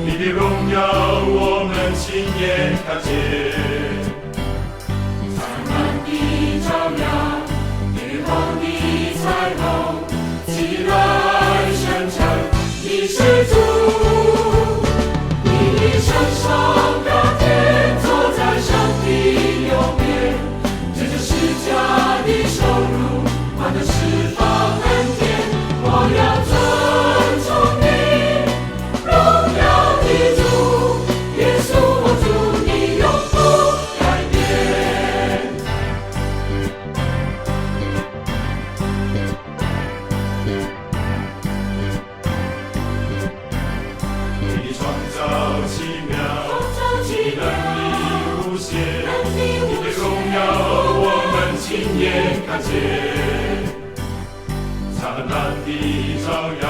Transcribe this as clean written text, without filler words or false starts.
你的荣耀我们亲眼看见。灿烂的照耀，雨后的彩虹，起来宣称你是主。你升上高天，坐在上帝右边，借着十架的羞辱，换得释放恩典。我要尊崇你，荣耀的主，耶稣我主，你永不改变。你的创造奇妙，你能力无限，你的荣耀我们亲眼看见。灿烂的照耀，